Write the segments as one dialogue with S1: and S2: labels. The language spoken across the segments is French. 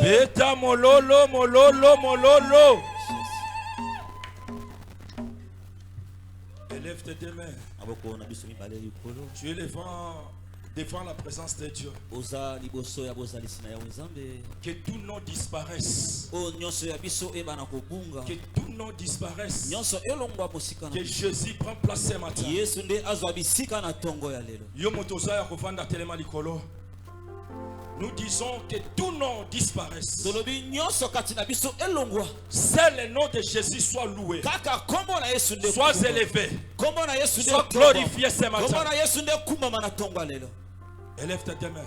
S1: Beta mololo, mololo, mololo. Élève tes deux mains. Tu es devant la présence de Dieu. Que tout nom disparaisse. Que tout nom disparaisse. Que Jésus prenne place ce matin. Nous disons que tout nom disparaisse. Seul le nom de Jésus soit loué. Soit élevé. Soit glorifié ce matin. Élève tes deux mains.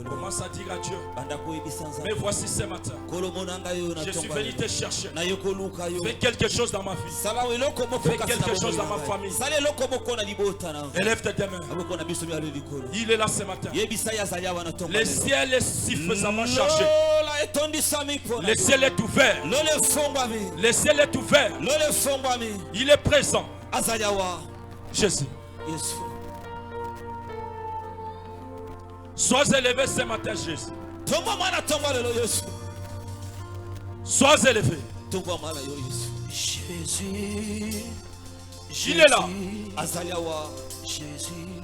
S1: Commence à dire à Dieu. Mais voici ce matin. Je suis venu te chercher. Fais quelque chose dans ma vie. Fais quelque chose dans ma famille. Élève tes deux mains. Il est là ce matin. Le ciel est suffisamment chargé. Le ciel est ouvert. Le ciel est ouvert. Il est présent. Jésus. Sois élevé ce matin, Jésus. Sois élevé.
S2: Jésus.
S1: Il est là.
S2: Jésus.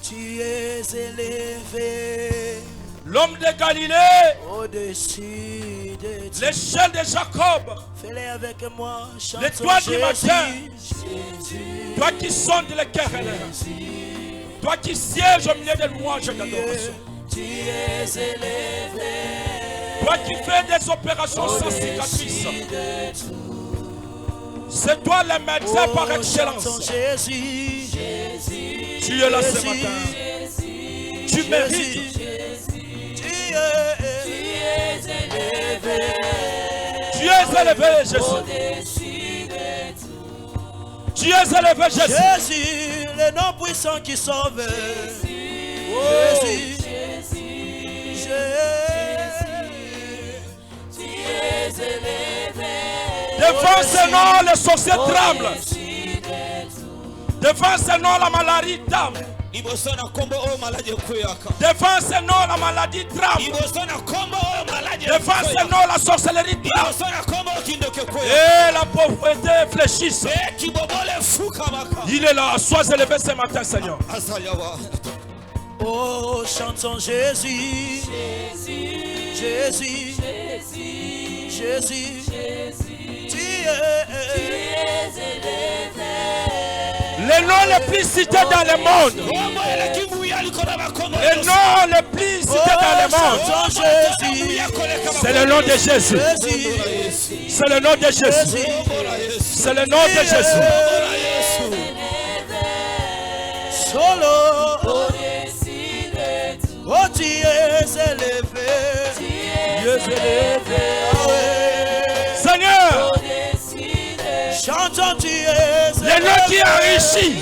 S2: Tu es élevé.
S1: L'homme de Galilée.
S2: Au-dessus de Dieu.
S1: L'échelle de Jacob.
S2: Fais-le avec moi.
S1: L'étoile du matin. Toi qui sondes les cœurs et les reins. Toi qui sièges au milieu de louanges et d'adoration.
S2: Tu es élevé.
S1: Toi qui fais des opérations sans cicatrice. C'est toi le médecin par excellence.
S2: Jésus.
S1: Tu es là ce matin. Tu mérites.
S2: Tu es élevé.
S1: Tu es élevé, Jésus. Tu es élevé, Jésus.
S2: Jésus, le nom puissant qui sauve. Jésus. Tu es élevé.
S1: Devant ce nom, les sorciers tremblent. Devant ce nom, la maladie tremble. Devant ce nom, la maladie tremble. Devant ce nom, la sorcellerie tremble. Et la pauvreté fléchisse. Il est là. Sois élevé ce matin, Seigneur.
S2: Oh, chantons Jésus. Jésus. Jésus. Tu es élevé.
S1: Les noms les plus cités dans le monde. Les noms les plus cités dans le monde. C'est le nom de Jésus. C'est le nom de Jésus. C'est le nom de Jésus.
S2: Solo. Oh, tu es élevé.
S1: Seigneur.
S2: Chantons, tu es
S1: le nom qui enrichit.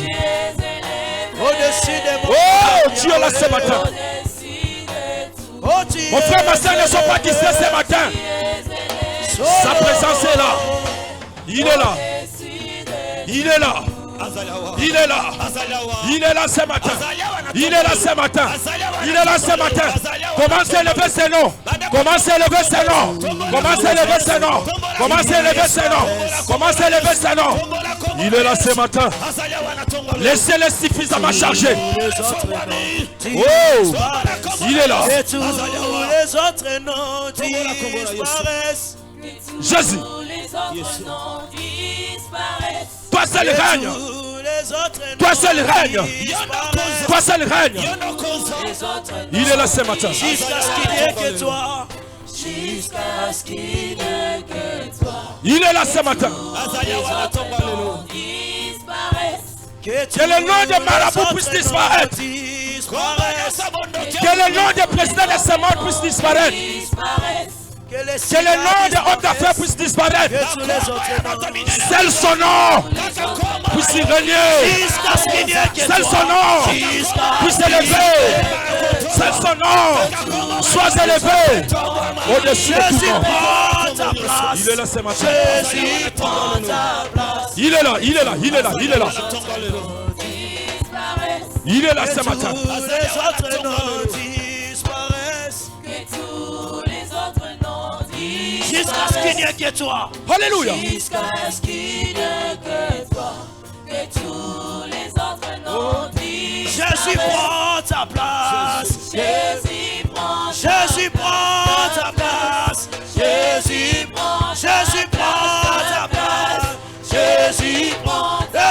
S2: Au-dessus des
S1: Oh, Dieu là ce matin. Mon frère, ma soeur ne sont pas d'ici ce matin. Sa présence est là. Il est là. Il est là. Il est là. Il est là ce matin. Il est là ce matin. Il est là ce matin. Commencez à élever ses noms. Commencez à élever ses noms. Commencez à élever ses noms. Commencez à élever ses noms. Commencez à élever ses noms. Il est là ce matin. Laissez-le suffisamment chargé. Oh, il est là.
S2: Et tous les autres noms disparaissent.
S1: Jésus. Toi seul règne. Toi seul règne. Toi seul règne. Il est là ce matin.
S2: Jusqu'à ce qu'il n'y ait que toi. Jusqu'à ce qu'il n'y ait que toi.
S1: Il est là ce matin. Que le nom de Marabout puisse disparaître. Que le nom de président de ce monde puisse disparaître. Que le nom de homme d'affaires puisse disparaître. Seul son nom puisse y régner. Seul son nom puisse s'élever. Seul son nom soit élevé au-dessus de tout nom. Il est là ce matin. Il est là, il est là, il est là, il est là. Il est là ce matin.
S2: Jusqu'à ce qu'il n'y ait que toi.
S1: Alléluia.
S3: Jusqu'à ce qu'il n'y ait que toi. Que tous les autres n'ont dit.
S2: Jésus prend ta place.
S3: Jésus prend
S2: ta place. Jésus prend ta place. Jésus prend ta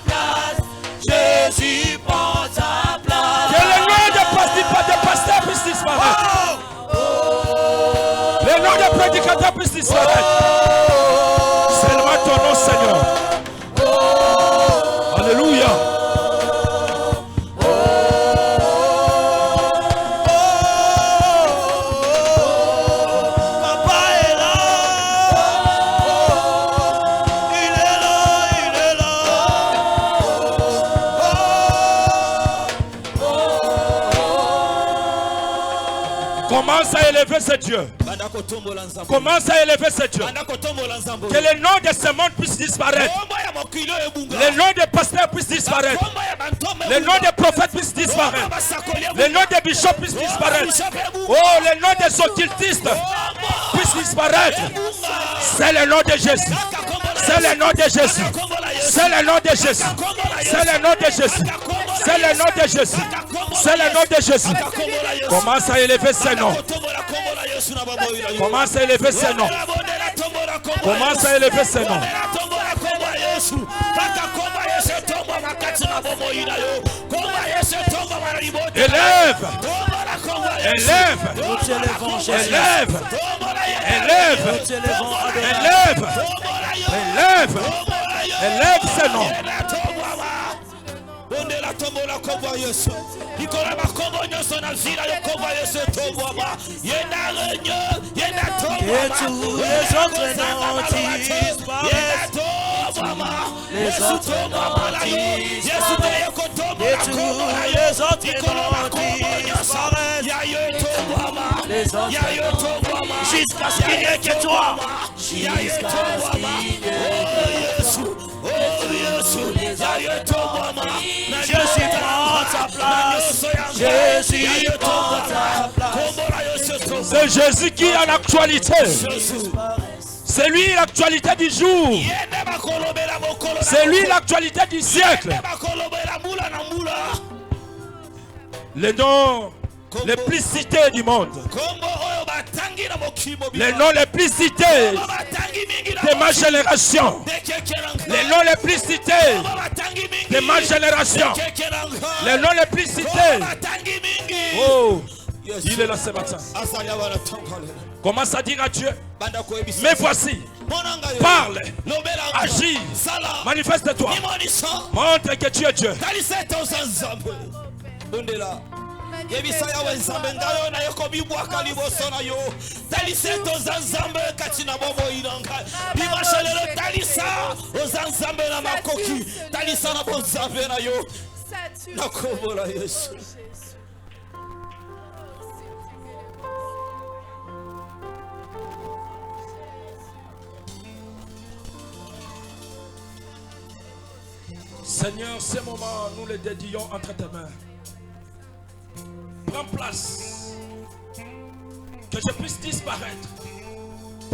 S2: place. Jésus prend ta place.
S1: Que le nom de pasteur puisse disparaître. Le nom de prédicateur puisse disparaître. Seulement ton nom, Seigneur. Alléluia. Commence à élever ce Dieu. Commence à élever ce Dieu. Que le nom de ce monde puisse disparaître. Le nom des pasteurs puisse disparaître. Le nom des prophètes puisse disparaître. Le nom des bishops puisse disparaître. Oh, le nom des occultistes puisse disparaître. C'est le nom de Jésus. C'est le nom de Jésus. C'est le nom de Jésus. C'est le nom de Jésus. C'est le nom de Jésus. C'est le nom de Jésus. Commence à élever ce nom. Commence à élever ce nom. Commence à élever ce nom. Élève. Élève. Élève. Élève. Élève. Élève. Élève ce nom.
S2: Jusqu'à ce qu'il n'y ait que toi. Jésus prend ta place. Jésus prend ta place.
S1: C'est Jésus qui est en actualité. C'est lui l'actualité du jour. C'est lui l'actualité du siècle. Les noms les plus cités du monde. Les noms les plus cités de ma génération. Les noms les plus cités de ma génération. Les noms les plus cités. Oh, il est là ce matin. Commence à dire à Dieu, mais voici, parle, agis, manifeste-toi, montre que tu es Dieu.
S4: Yebisaya wenzambe ngayo na yoko bibwaka liboso na yo talise tozanzambe katina bobo ilanga bibashelelo talisa ozanzambe na makoki talisa na bonzambe na yo nakobola Yesu.
S1: Seigneur, ces moments, nous les dédions entre tes mains. Prends place, que je puisse disparaître.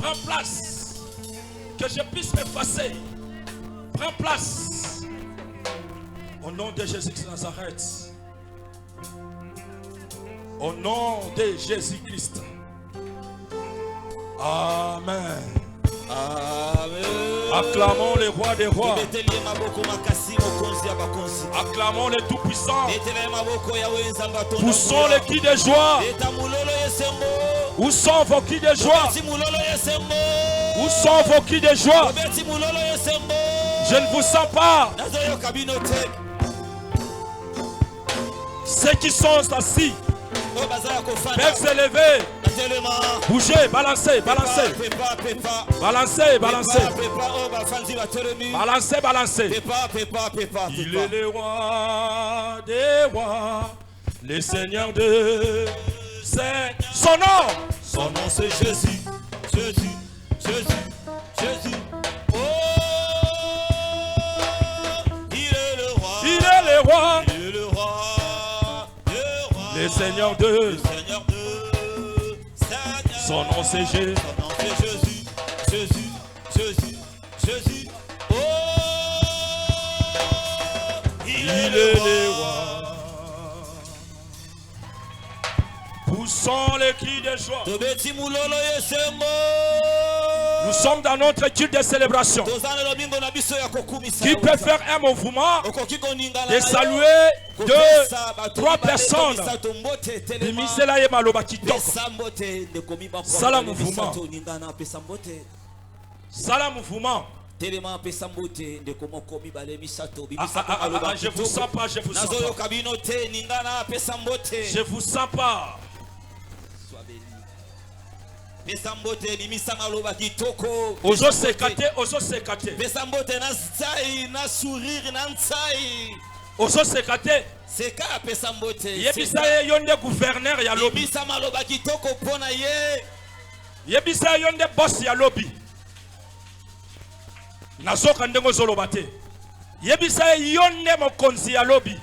S1: Prends place, que je puisse m'effacer. Prends place, au nom de Jésus-Christ de Nazareth. Au nom de Jésus-Christ. Amen.
S4: Amen.
S1: Acclamons le roi des rois. Acclamons le tout-puissant. Poussons les cris de joie. Où sont vos cris de joie? Où sont vos cris de joie? Je ne vous sens pas. Ceux qui sont assis peuvent se lever. Bougez, balancez, balancez. Balancez, balancez. Balancez, balancez. Il est le roi des rois, le Seigneur de son nom c'est Jésus. Jésus, Jésus, Jésus. Oh, il est le roi. Il est le roi. Il est le roi. Le Seigneur de Son nom c'est Jésus.
S4: Son nom c'est Jésus. Jésus, Jésus, Jésus. Oh, il est le roi.
S1: Poussons les cris de joie. Nous sommes dans notre culte de célébration. Qui peut faire un mouvement de saluer 2, 3 personnes. Salam mouvement. Salam mouvement. Je vous sens pas, je vous sens pas. Je vous sens pas. Ozo sekate, ozo sekate. Ozo sekate. Yebisa ye yonde gouverneur ya lobby. Yebisa ye yonde boss ya lobby. Nazoka ndengo zoloba te. Yebisa ye yonde mokonzi ya lobby.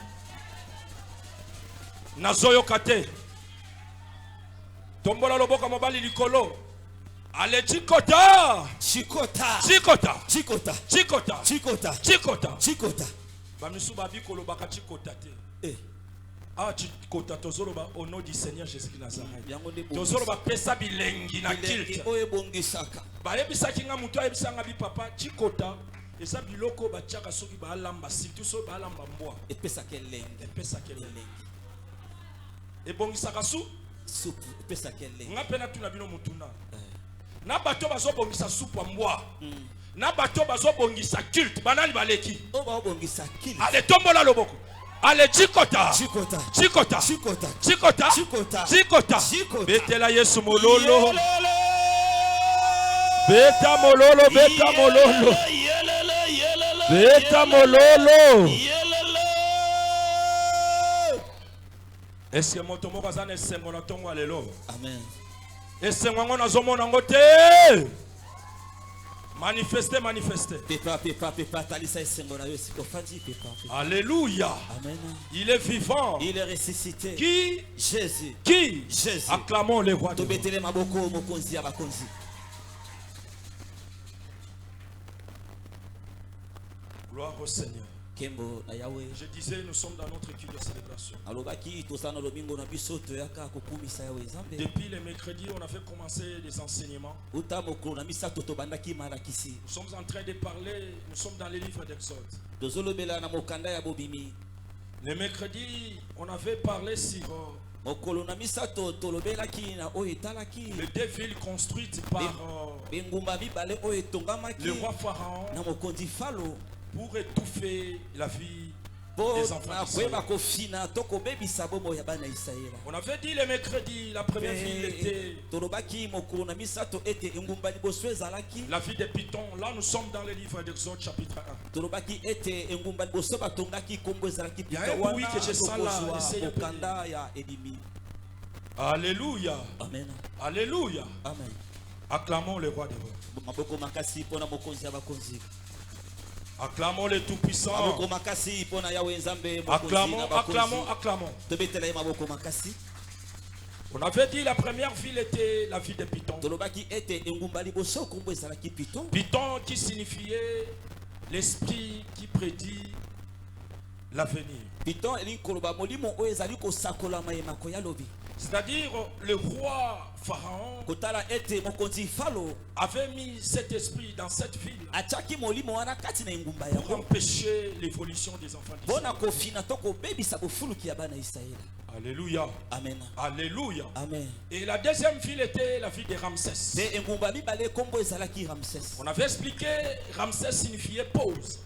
S1: Nazoyoka te. Tombola loboka mobali likolo. Ale chikota.
S4: Chikota.
S1: Chikota.
S4: Chikota.
S1: Chikota.
S4: Chikota.
S1: Chikota.
S4: Chikota.
S1: Bamisu babi kolobaka chikota te. Ah chikota tozoloba au nom du Seigneur Jésus-Christ Nazareth. Tozoloba pesa bilengi na kilte. Bayebisa kinga mutu ayebisanga bi papa chikota. Esa biloko bachaka soki ba lamba surtout so ba lamba mbwa.
S4: Epesa kelenge.
S1: Epesa kelenge. Ebongisa kasu
S4: soupe epesa kelenge.
S1: Nga pena tuna bino mutuna. Na bato bazo bongisa soupe mbwa. Na bato bazo bongisa culte banani baleki.
S4: O ba bongisa culte.
S1: Ale tombola loboko. Ale chikota.
S4: Chikota.
S1: Chikota.
S4: Chikota.
S1: Chikota.
S4: Chikota.
S1: Chikota.
S4: Chikota.
S1: Betela Yesu mololo. Beta mololo, beta mololo. Beta mololo. Est-ce que mon tomo bazane sengo na tongo alelo?
S4: Amen.
S1: Esengo ngona zomona ngote. Manifester, manifester. Alléluia.
S4: Amen.
S1: Il est vivant.
S4: Il est ressuscité.
S1: Qui?
S4: Jésus.
S1: Qui?
S4: Jésus.
S1: Acclamons les rois. Gloire au Seigneur. Je disais, nous sommes dans notre culte de célébration. Depuis le mercredi, on avait commencé des enseignements. Nous sommes en train de parler, nous sommes dans les livres d'Exode. Le mercredi, on avait parlé sur les 2 villes construites par le roi Pharaon pour étouffer la vie des enfants d'Israël. On avait dit le mercredi, la première ville était la ville des Python. Là, nous sommes dans le livre d'Exode, chapitre 1. Il y a un bruit que je sens là. Alléluia.
S4: Amen.
S1: Alléluia.
S4: Amen.
S1: Acclamons le roi des rois. Acclamons les tout-puissants. Acclamons, acclamons, acclamons. On avait dit la première ville était la ville de Python. Python qui signifiait l'esprit qui prédit l'avenir. C'est-à-dire le roi Pharaon avait mis cet esprit dans cette ville pour empêcher l'évolution des enfants d'Israël. Alléluia.
S4: Amen.
S1: Alléluia.
S4: Amen.
S1: Et la deuxième ville était la ville de Ramsès. On avait expliqué Ramsès signifiait pause.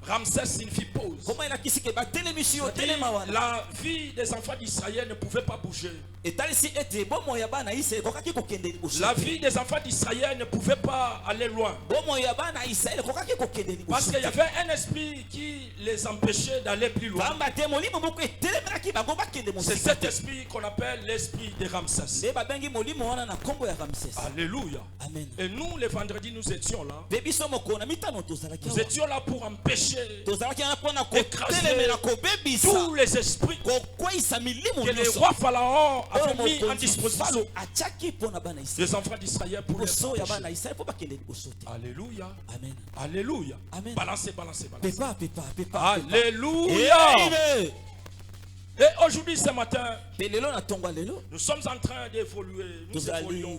S1: Ramsès signifie pause. La vie des enfants d'Israël ne pouvait pas bouger. La vie des enfants d'Israël ne pouvait pas aller loin. Parce qu'il y avait un esprit qui les empêchait d'aller plus loin. C'est cet esprit qu'on appelle l'esprit de Ramsès. Alléluia.
S4: Amen.
S1: Et nous, le vendredi, nous étions là. Nous étions là pour empêcher, écraser tous les esprits que le le roi Pharaon avait mis en disposition les enfants d'Israël pour les protéger. Alléluia.
S2: Amen.
S1: Alléluia.
S2: Amen.
S1: Balancez.
S2: Pepa.
S1: Alléluia. Et aujourd'hui, ce matin, nous sommes en train d'évoluer. Nous évoluons.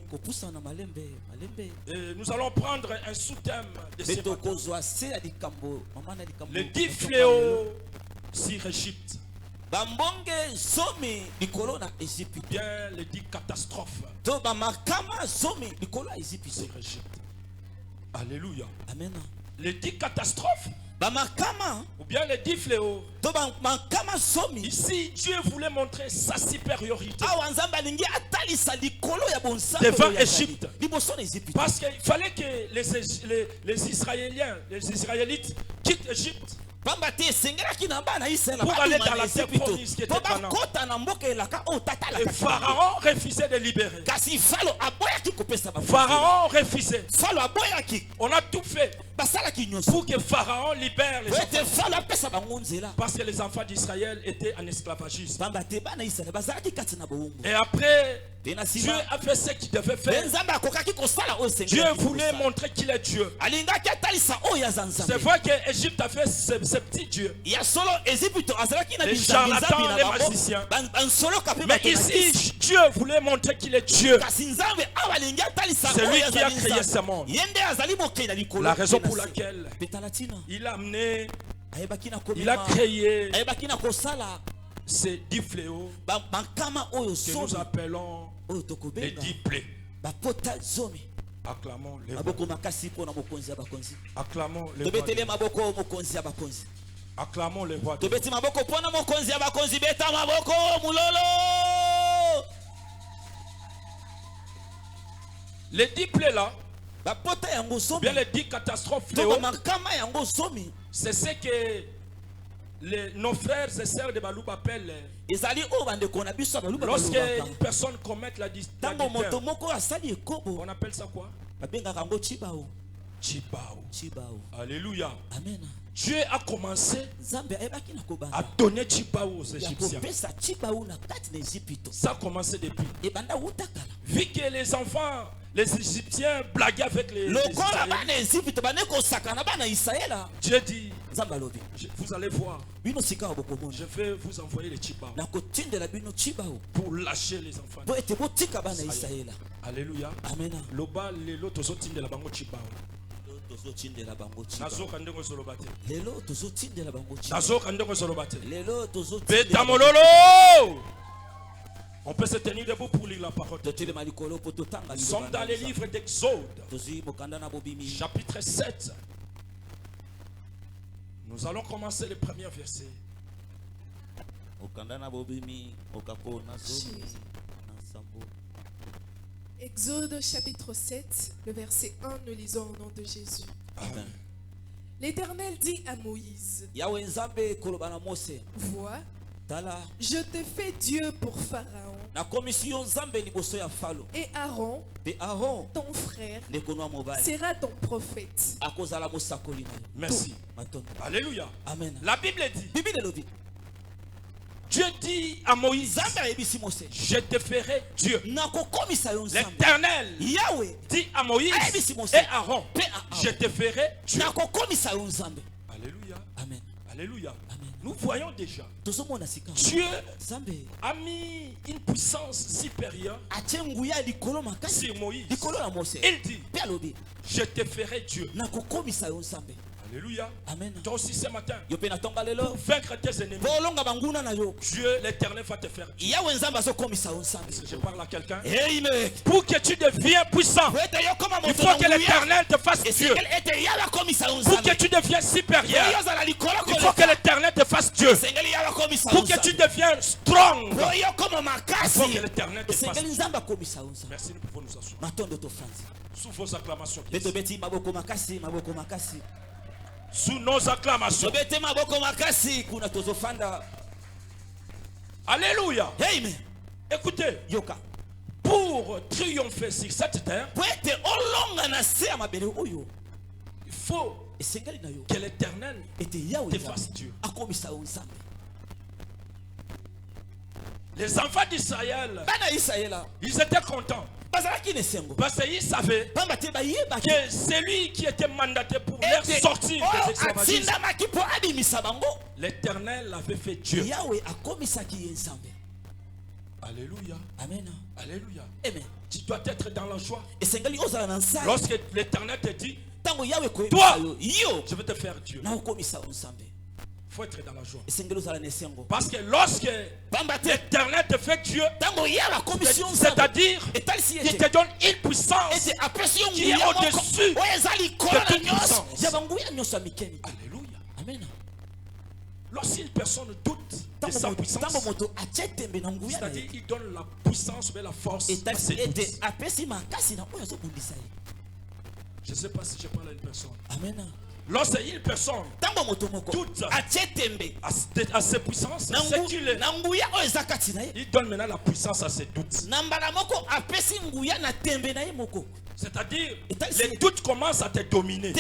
S1: Et nous allons prendre un sous-thème de ce matin. Les 10 fléaux sur Égypte. Bien les 10 catastrophes sur Égypte. Alléluia.
S2: Amen.
S1: Les 10 catastrophes ou bien les 10 fléaux. Ici, Dieu voulait montrer sa supériorité devant Égypte. Parce qu'il fallait que les Israélites quittent Égypte pour aller dans la terre promise qui était Canaan. Et Pharaon refusait de libérer. Pharaon refusait. On a tout fait pour que Pharaon libère les enfants. Parce que les enfants d'Israël étaient en esclavagisme. Et après, Dieu a fait ce qu'il devait faire. Dieu voulait montrer qu'il est Dieu. C'est vrai que Égypte a fait ce petit Dieu. Les charlatans, les magiciens. Mais ici, Dieu voulait montrer qu'il est Dieu. C'est lui qui a créé ce monde. La raison pour laquelle il a amené, il a créé ces 10 fléaux que nous appelons les 10 plaies. Acclamons les rois. Acclamons les rois. Acclamons les rois. Les 10 plaies là, bien les 10 catastrophes fléaux, c'est ce que nos frères et sœurs de Balouba appellent. Lorsque une personne commet la on appelle ça quoi? Chibao. Alléluia.
S2: Amen.
S1: Dieu a commencé à donner Chibao aux Égyptiens. Ça a commencé depuis. Vu que les enfants, les Égyptiens blaguaient avec les Dieu dit, vous allez voir, je vais vous envoyer les Chibao pour lâcher les enfants. Alléluia.
S2: Amen.
S1: Loba lelo tozotinde la bango Chibao. On peut se tenir debout pour lire la parole. Nous sommes dans les livres d'Exode, chapitre 7. Nous allons commencer le premier verset.
S5: Exode chapitre 7, le verset 1, nous lisons au nom de Jésus.
S1: Amen.
S5: L'Éternel dit à Moïse, vois, je te fais Dieu pour Pharaon. Et Aaron, ton frère, sera ton prophète.
S1: Merci. Alléluia.
S2: Amen.
S1: La Bible dit, Dieu dit à Moïse, je te ferai Dieu. L'Éternel dit à Moïse et Aaron, je te ferai Dieu. Alléluia.
S2: Amen.
S1: Alléluia.
S2: Amen.
S1: Nous voyons déjà, Dieu a mis une puissance supérieure sur Moïse. Il dit, je te ferai Dieu. Alléluia.
S2: Amen.
S1: Toi aussi ce matin, pour vaincre tes ennemis, Dieu l'Éternel va te faire Dieu. Je parle à quelqu'un. Pour que tu deviennes puissant, il faut que l'Éternel te fasse Dieu. Pour que tu deviennes supérieur, il faut que l'Éternel te fasse Dieu. Pour que tu deviennes strong, il faut que l'Éternel te fasse Dieu. Merci, nous pouvons nous asseoir. Sous vos acclamations. Sous nos acclamations. Alléluia.
S2: Amen.
S1: Écoutez, pour triompher sur cette terre, il faut que l'Éternel te fasse Dieu. Les enfants d'Israël, ils étaient contents. Parce qu'ils savaient que celui qui était mandaté pour leur sortir des esclavagismes, l'Éternel avait fait Dieu. Alléluia.
S5: Amen.
S1: Alléluia.
S5: Amen.
S1: Tu dois être dans la joie.
S5: Lorsque
S1: Lorsque l'Éternel te dit, toi, je vais te faire Dieu. Il faut être dans la joie. Parce que lorsque l'Éternel te fait Dieu, c'est-à-dire qu'il te donne une puissance qui est au-dessus de toute puissance. Alléluia.
S5: Amen.
S1: Lorsqu'une personne doute de sa puissance, c'est-à-dire qu'il donne la puissance mais la force à ses doutes. Je ne sais pas si je parle à une personne.
S5: Amen.
S1: Lorsqu'une personne doute à ses puissances, c'est qu'il est. Il donne maintenant la puissance à ses doutes. C'est-à-dire, les doutes commencent à te dominer.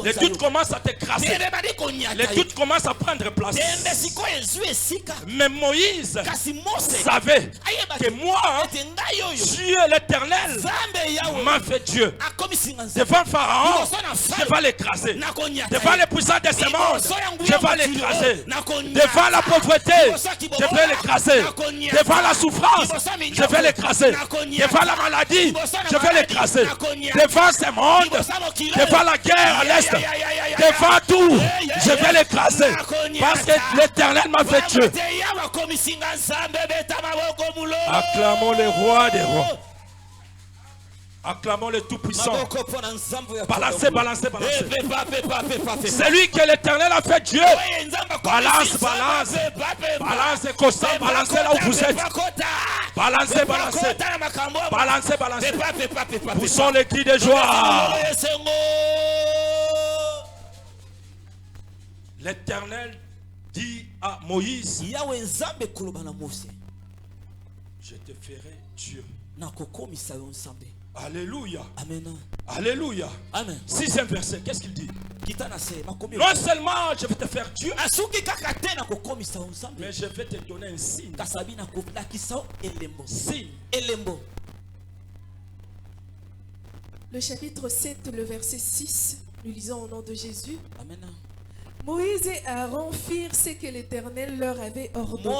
S1: Les doutes commencent à t'écraser. Les doutes commencent à prendre place. Mais Moïse savait que moi, Dieu l'Éternel, m'a fait Dieu. Devant Pharaon, je vais l'écraser. Devant les puissants de ce monde, je vais l'écraser. Devant la pauvreté, je vais l'écraser. Devant la souffrance, je vais l'écraser. Devant la maladie, je vais l'écraser. Devant ce monde, devant la guerre à l'est, devant tout, je vais l'écraser. Parce que l'Éternel m'a fait Dieu. Acclamons le roi des rois. Acclamons le Tout-Puissant. Balancez, balancez, balancez. C'est lui que l'Éternel a fait Dieu. Balance, balance. Balancez, constant, balancez là où vous êtes. Balancez, balancez. Balancez, balancez. Poussons les cris de joie. L'Éternel dit à Moïse, je te ferai Dieu. Alléluia.
S5: Amen.
S1: Alléluia.
S5: Amen.
S1: 6e verset, qu'est-ce qu'il dit? Non seulement je vais te faire Dieu, mais je vais te donner un signe. Signe.
S2: Le chapitre 7, le verset 6, nous lisons au nom de Jésus.
S5: Amen.
S2: Moïse et Aaron firent ce que l'Éternel leur avait ordonné.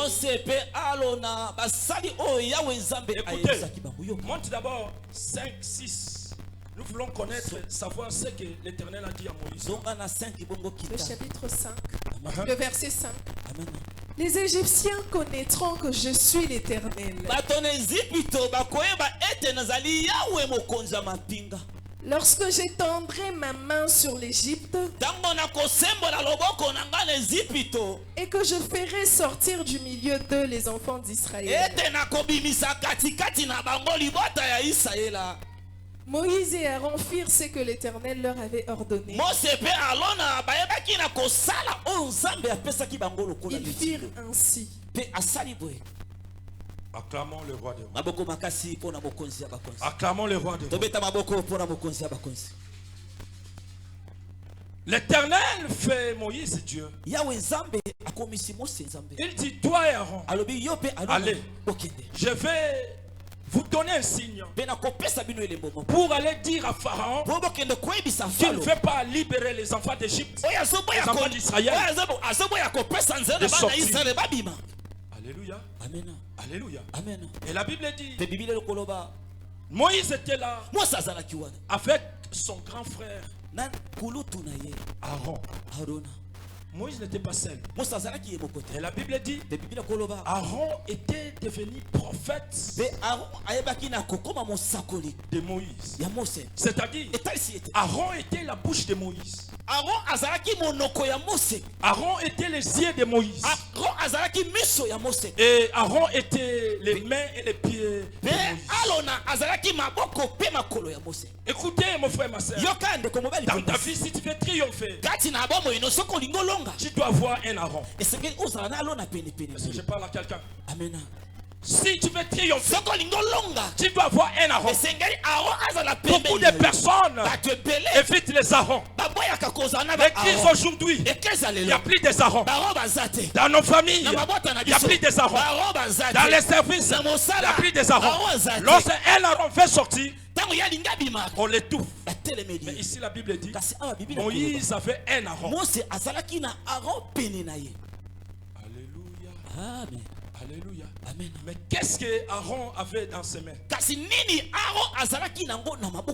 S1: Écoutez, monte d'abord 5, 6. Nous voulons connaître, savoir ce que l'Éternel a dit à Moïse.
S2: Le chapitre 5, le verset 5. Amen. Les Égyptiens connaîtront que je suis l'Éternel. Lorsque j'étendrai ma main sur l'Égypte et que je ferai sortir du milieu d'eux les enfants d'Israël. Moïse et Aaron firent ce que l'Éternel leur avait ordonné. Ils firent ainsi.
S1: Acclamons le roi des rois. Acclamons le roi des rois. L'Éternel fait Moïse Dieu. Il dit, toi et Aaron, allez, je vais vous donner un signe pour aller dire à Pharaon qu'il ne fait pas libérer les enfants d'Égypte, les enfants d'Israël, de sortir. Alléluia.
S5: Amen.
S1: Alléluia.
S5: Amen.
S1: Et la Bible dit, Moïse était là avec son grand frère Aaron. Moïse n'était pas seul. Et la Bible dit, Aaron était devenu prophète de Moïse. C'est-à-dire, Aaron était la bouche de Moïse. Aaron était les yeux de Moïse. Et Aaron était les mains et les pieds de Moïse. Écoutez mon frère, ma soeur, dans ta vie, si tu veux triompher, tu dois avoir un Aaron. Est-ce que je parle à quelqu'un?
S5: Amen.
S1: Si tu veux triompher, tu dois avoir un Aaron. Beaucoup de personnes évitent les Aarons. L'église aujourd'hui, il n'y a plus des Aarons. Dans nos familles, il n'y a plus des Aarons. Dans les services, il n'y a plus des Aarons. Lorsqu'un Aaron fait sortir, on l'étouffe. Mais ici la Bible dit, Moïse avait un Aaron. Alléluia.
S5: Amen.
S1: Alléluia. Amen. Mais qu'est-ce que Aaron avait dans ses mains?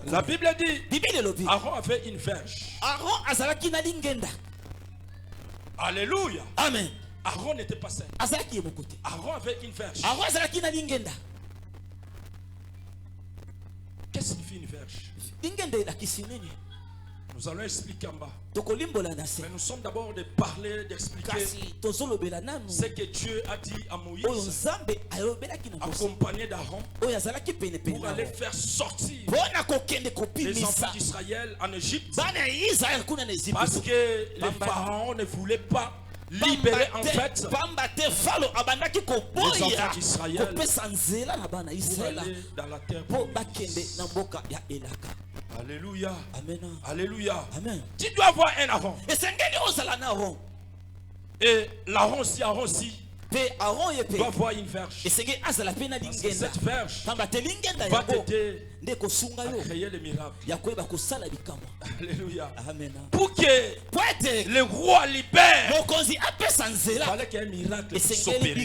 S1: La Bible dit, Aaron avait une verge. Alléluia.
S5: Amen.
S1: Aaron n'était pas seul. Aaron avait une verge. Qu'est-ce que signifie une verge? Nous allons expliquer en bas. Mais nous sommes d'abord de parler, d'expliquer ce que Dieu a dit à Moïse, accompagné d'Aaron, pour aller faire sortir les enfants d'Israël en Égypte. Parce que les pharaons ne voulaient pas libérer en fait les enfants d'Israël pour aller dans la terre promise. Alléluia.
S5: Amen.
S1: Alléluia.
S5: Amen.
S1: Tu dois avoir un Aaron. Et l'Aaron aussi, doit avoir une verge. Parce que cette verge va t'aider à créer les miracles. Alléluia.
S5: Amen.
S1: Pour que le roi libère, il fallait qu'il y ait un miracle qui s'opère.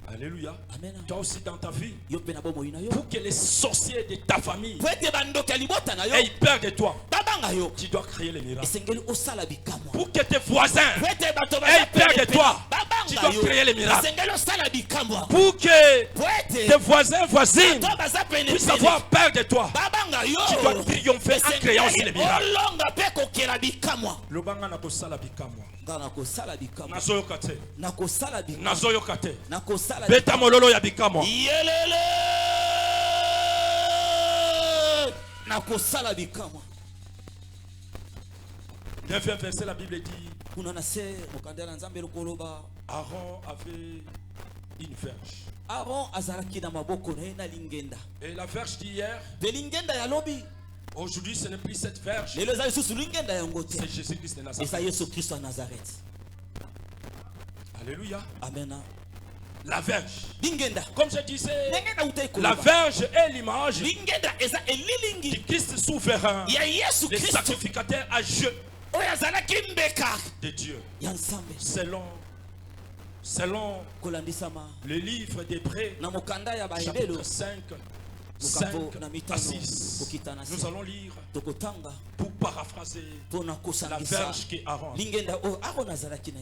S1: Alléluia.
S5: Amen.
S1: Toi aussi dans ta vie, pour que les sorciers de ta famille aient peur de toi, tu dois créer les miracles. Pour que tes voisins aient peur de toi, tu dois créer les miracles. Pour que tes voisines puissent avoir peur de toi, tu dois triompher en créant aussi les miracles. Nazoyokate. Beta mololo ya bikamwa. Neuvième verset, la Bible dit, Aaron avait une verge. Et la verge d'hier, aujourd'hui ce n'est plus cette verge, c'est Jésus-Christ de Nazareth. Alléluia.
S5: Amen.
S1: La verge. Comme je disais, la verge est l'image du Christ souverain, le sacrificateur à Dieu de Dieu. Selon le livre d'Hébreux, chapitre 5 à 6, nous allons lire pour paraphraser la verge qui Aaron.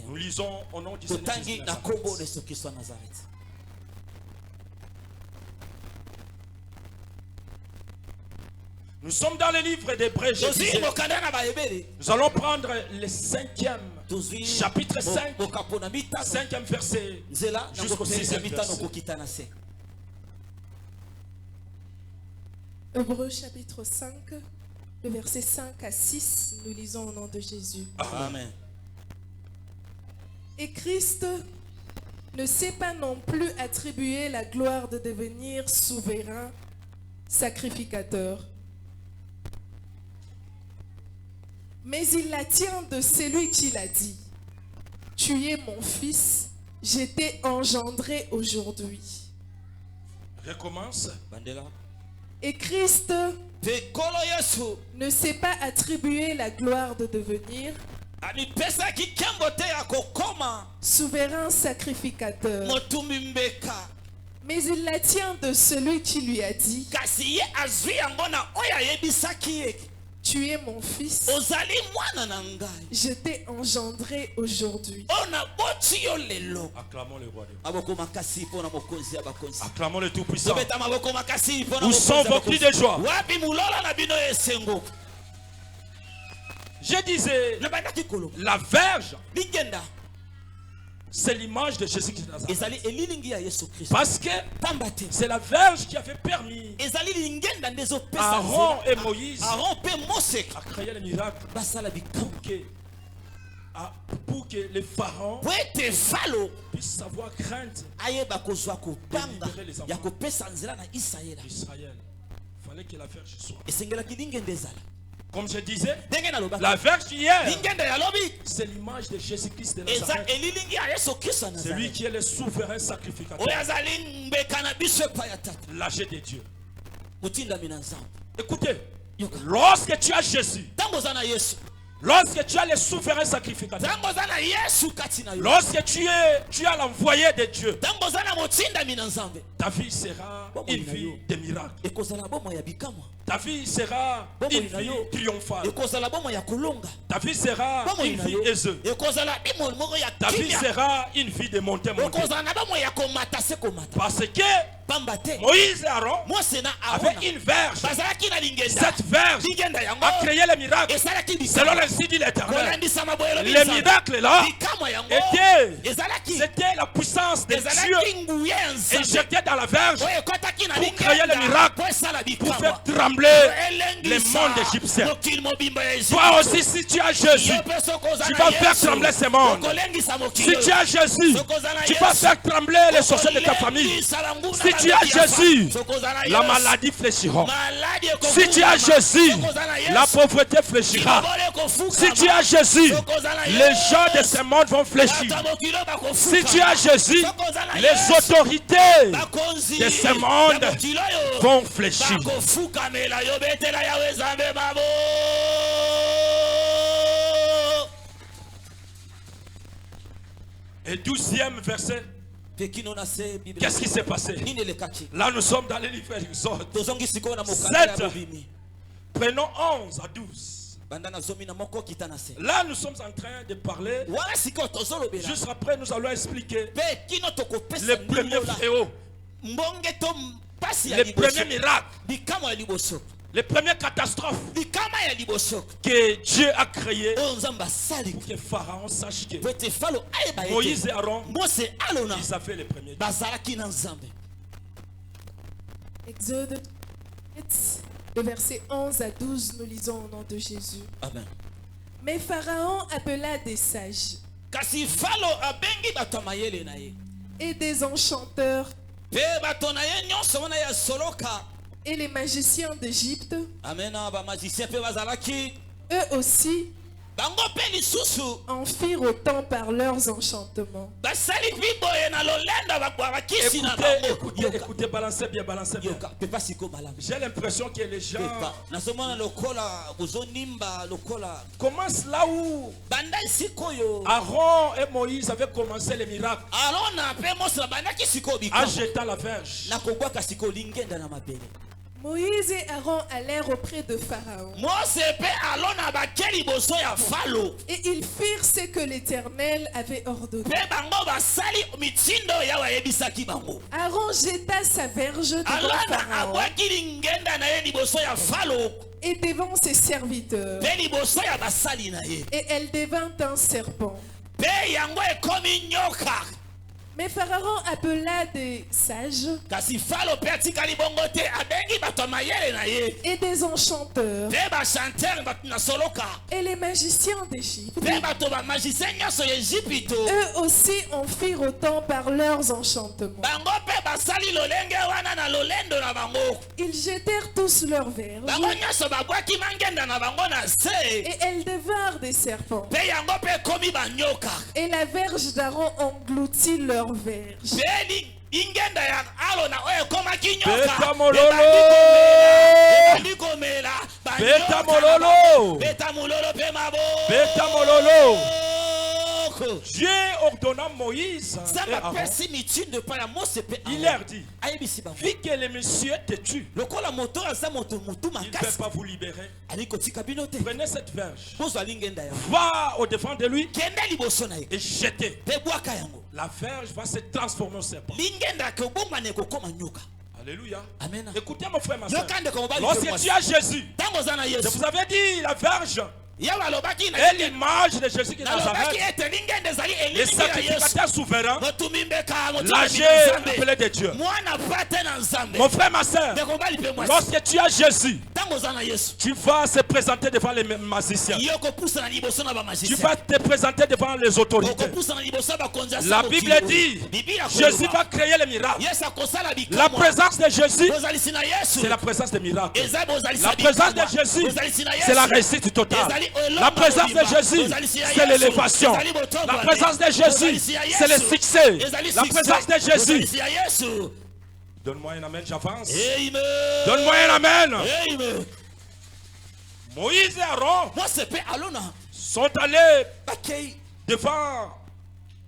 S1: Nous lisons au nom du Seigneur Jésus. Nous sommes dans le livre d'Hébreux. Nous allons prendre le 5e chapitre 5, 5e verset jusqu'au 6e verset.
S2: Hébreux chapitre 5, le verset 5 à 6, nous lisons au nom de Jésus.
S5: Amen.
S2: Et Christ ne s'est pas non plus attribué la gloire de devenir souverain, sacrificateur. Mais il la tient de celui qui l'a dit. Tu es mon fils, je t'ai engendré aujourd'hui.
S1: Recommence.
S2: Et Christ ne s'est pas attribué la gloire de devenir souverain sacrificateur. Mais il la tient de celui qui lui a dit, tu es mon fils, je t'ai engendré aujourd'hui.
S1: Acclamons le roi de Dieu. Acclamons le Tout-Puissant. Où sont vos cris de joie? Je disais, la verge, c'est l'image de Jésus-Christ de Nazareth. Parce que c'est la verge qui avait permis à Aaron et Moïse à créer le miracle pour que pour que les pharaons puissent savoir craindre Israël. Il fallait que la verge soit. Comme je disais, la verge hier, c'est l'image de Jésus-Christ de Nazareth. C'est lui qui est le souverain sacrificateur. L'âge de Dieu. Écoutez, lorsque tu as Jésus, lorsque tu as le souverain sacrificateur, lorsque tu as l'envoyé de Dieu, ta vie sera une vie de miracle. Ta vie sera une vie triomphale. Ta vie sera une vie heureuse. Ta vie sera une vie de montée. Parce que Moïse et Aaron avaient une verge. Cette verge a créé le miracle. Selon l'insi dit l'Éternel, les miracles là c'était la puissance de Dieu injectée dans la verge pour créer le miracle, pour faire trembler les mondes égyptiens. Toi aussi, si tu as Jésus, tu vas faire trembler ces mondes. Si tu as Jésus, tu vas faire trembler les sorciers de ta famille. Si tu as Jésus, la maladie fléchira. Si tu as Jésus, la pauvreté fléchira. Si tu as Jésus, les gens de ce monde vont fléchir. Si tu as Jésus, les autorités de ce monde vont fléchir. Et 12e verset. Qu'est-ce qui s'est passé? Là nous sommes dans le livre d'Exode 7. Prenons 11 à 12. Là nous sommes en train de parler. Juste après nous allons expliquer les premiers fléaux, les premiers miracles, les premières catastrophes que Dieu a créées pour que Pharaon sache que Moïse et Aaron, ils avaient les premiers.
S2: Exode 7, le verset 11 à 12, nous lisons au nom de Jésus.
S5: Amen.
S2: Mais Pharaon appela des sages et des enchanteurs et les magiciens d'Égypte, eux aussi, en firent autant par leurs enchantements.
S1: Écoutez, balancez bien. J'ai l'impression que les gens commencent là où Aaron et Moïse avaient commencé les miracles, en jetant la verge.
S2: Moïse et Aaron allèrent auprès de Pharaon. Et ils firent ce que l'Éternel avait ordonné. Aaron jeta sa verge devant Pharaon et devant ses serviteurs. Et elle devint un serpent. Mais Pharaon appela des sages et des enchanteurs et les magiciens d'Égypte. Eux aussi en firent autant par leurs enchantements. Ils jetèrent tous leurs verges et elles devinrent des serpents. Et la verge d'Aaron engloutit leurs verge.
S1: Dieu ordonna Moïse et Aaron. Il leur dit, vu que les messieurs te tuent, il ne peut pas vous libérer. Prenez cette verge, va au devant de lui et jetez. La verge va se transformer en serpent. Alléluia.
S5: Amen.
S1: Écoutez mon frère, ma soeur. Lorsque tu as Jésus, je vous avais dit, la verge Et l'image de Jésus qui est Nazareth, les sacrificateurs souverains, l'âgé appelé de Dieu. Mon frère, ma soeur, lorsque tu as Jésus, tu vas se présenter devant les magiciens. Tu vas te présenter devant les autorités. La Bible dit, Jésus va créer les miracles. La présence de Jésus, c'est la présence des miracles. La présence de Jésus, c'est la réussite totale. La présence de Jésus, c'est l'élévation. La présence de Jésus, c'est le succès. La présence de Jésus. Donne-moi un amen, j'avance. Donne-moi un amen. Moïse et Aaron sont allés devant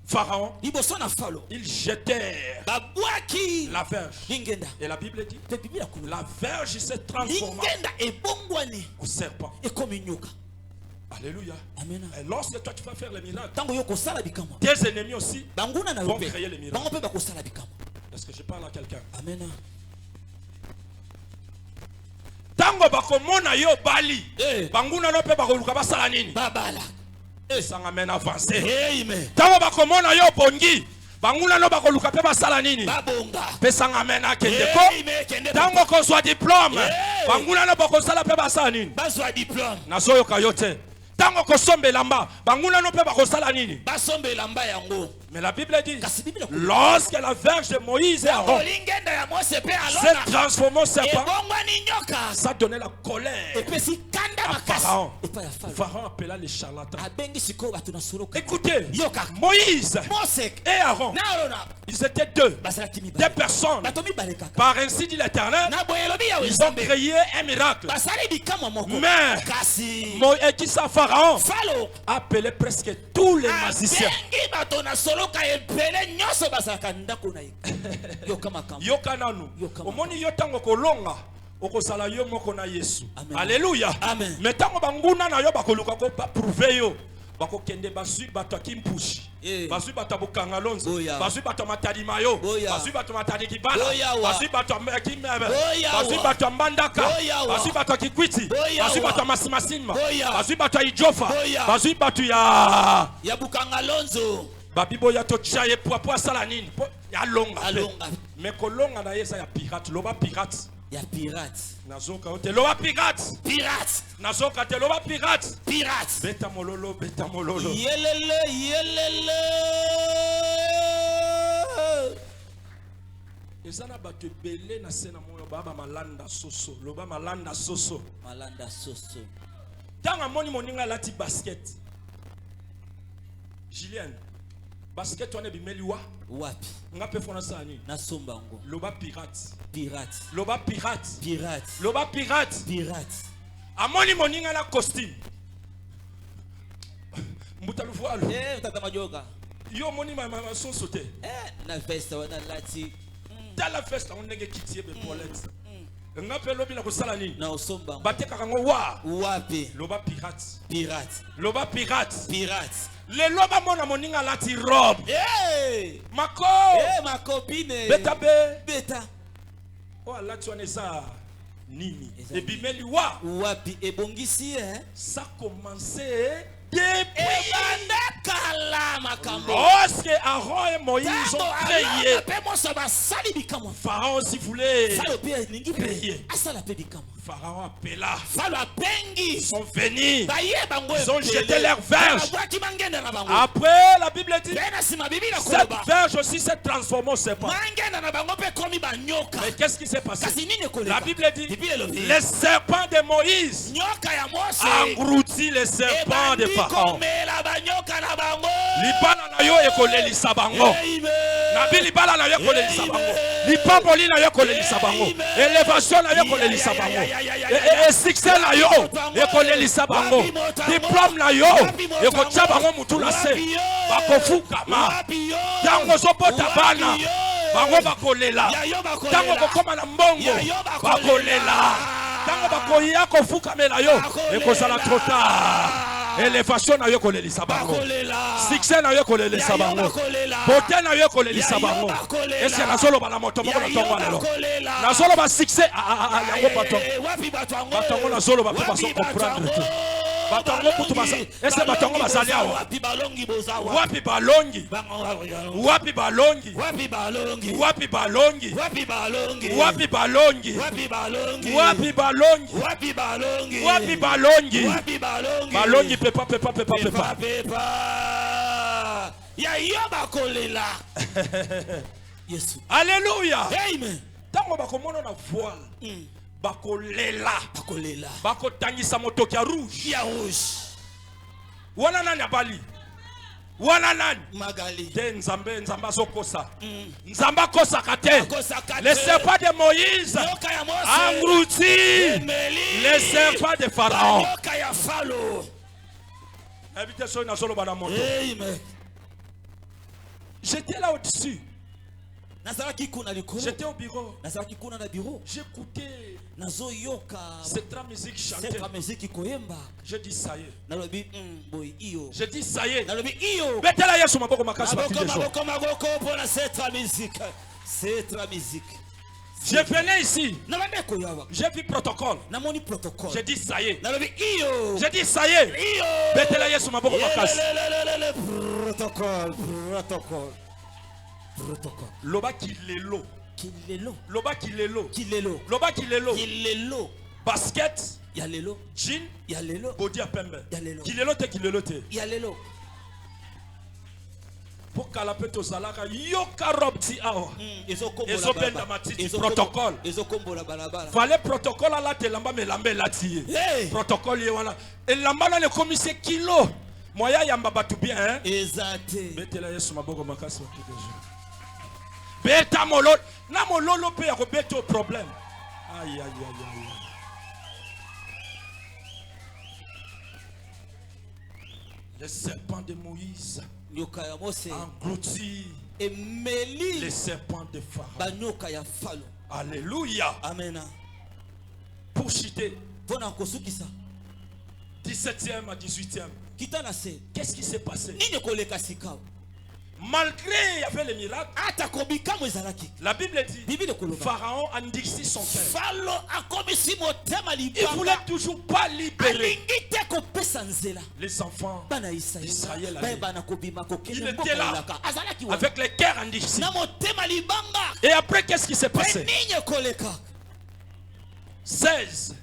S1: Pharaon. Ils jetèrent la verge. Et la Bible dit, la verge s'est transformée en serpent. Alléluia. Amen. Et lorsque toi tu vas faire les miracles, tes ennemis aussi vont créer les miracles. Est-ce que je parle à quelqu'un? Amen. Tango bakomona yo bali, banguna no pe bakoluka basala nini? Babala. Sanga men avancé. Amen. Tango bakomona yo bongi, banguna no bakoluka pe basala nini? Babonga. Pe sanga men akendeko. Tango ko soit diplôme, banguna no bakosala pe basala nini? Bazwa diplôme. Nazo yo kayote. Tango ko sombe lamba, banguna no pe bakosala nini? Basombe lamba yango. Mais la Bible dit, lorsque la verge de Moïse et Aaron s'est transformée en serpent, ça donnait la colère à Pharaon. Pharaon appela les charlatans. Écoutez, Moïse et Aaron, ils étaient deux personnes. Par ainsi dit l'Éternel, ils ont créé un miracle. Mais qui ça, Pharaon a appelé presque tous les magiciens. Yokananu omoni yo tango kolonga okosala yo moko na Yesu. Alléluia. Mais tango banguna na yo bakoluka ko prouver yo bakokende bazui bato kimpushi bazui bato bokanga lonzo bazui bato matadima yo bazui bato matadi kibala bazui bato kimebe bazui bato mbandaka bazui bato kikwiti bazui bato masimasima bazui bato ijofa bazui bato ya bukanga lonzo babibo ya tochaye poa sala nini ya longa mais kolonga na yesa ya pirate loba pirate ya pirate nazoka ote loba pirate nazoka te loba pirate beta mololo yelele ezana bato belé na sena moyo baba malanda soso loba malanda soso tanga moni moninga lati basket Julien basket on est bimeliwa wapi ngape fona sani na sombango loba pirate loba pirate amoni moninga na costume mbutalu voile tata majoka yo moni ma soso te na festa wana lati la festa on ndenge kitie be polette ngape lobi na kosala nini na osombango bateka kango wapi loba pirate le loba mona moninga lati robe ma copine beta oh lati onesa nini ebimeli wapi ebongisi ça commencé depuis lorsque Aaron et Moïse ont créé, Pharaon aussi voulait créer. Pharaon appela. Ils sont venus. Ils ont jeté leur verge. Après, la Bible dit, cette verge aussi s'est transformée en serpent. Mais qu'est-ce qui s'est passé? La Bible dit, les serpents de Moïse engloutit les serpents de Pharaon. Libana na yo ekolelisa bango. Nabi libala na yo ekolelisa bango. Lipamboli na yo ekolelisa bango. Élévation na yo ekolelisa bango. Et succès na yo ekolelisa bango. Diplôme na yo ekotia bango mutu na se. Bakofukama. Tango zobota bana. Bango bakolela. Tango kokoma na mbongo. Bakolela. Tango bakoya kofukamela yo ekozala trop tard. Élévation na yo kolelisa bango. Succès na yo kolelisa bango. Beauté na yo kolelisa bango. Est-ce que na solo bana moto moko na tongo lelo? Na solo ba succès yango bato. Bato na solo ba pe ba so comprendre tout. batango kutu basa ese batango basali awa wapi balongi wapi balongi wapi balongi wapi balongi wapi balongi wapi balongi wapi balongi wapi balongi wapi balongi wapi balongi wapi balongi wapi balongi balongi pepa pepa pepa pepa pepa ya yoba kolela Yesu alléluia amen tango bakomona na voile bakolela bakotangisa motoki ya rouge wana nani abali wana nani magali te nzambe azokosa nzambe akosaka te le serpent de Moïse engloutit le serpent de Pharaon habitation na solo bana moto j'étais là au-dessus. J'étais au bureau. J'écoutais cette musique chantée. Je dis ça y est. Je dis ça y est. Mettez-la hier sur ma boca, ma casse, je venais ici. J'ai vu protocole. J'ai dit ça y est. J'ai dit ça y est. Mettez-la hier sur ma boca, ma casse. Protocole. Loba kilelo. Loba kilelo. Loba kilelo. Basket. Yalelo. Jean. Yalelo. Body à pembe. Kilelo te kilelo te. Yalelo. Pour kalape to salaka yoka robti awa. Ezo benda matiti protocole. Fallait protocole à la te lamba me lambe lati. Protocole ye wana. Et lamba na le commissaire kilo. Moya yamba batu bien hein. Exacté. Betela yesu maboko makasi wa kidejo. Beta mololo na mololo pe ya ko beto problème. Aïe aïe aïe aïe. Le serpent de Moïse engloutit les serpents de Pharaon. Alléluia. Amen. Pour citer 17e à 18e. Qu'est-ce qui s'est passé? Malgré il y avait les miracles, la Bible dit Pharaon endurcit son cœur. Il voulait toujours pas libérer les enfants d'Israël. Il était là avec les cœurs endurcis. Et après, qu'est-ce qui s'est passé? 16.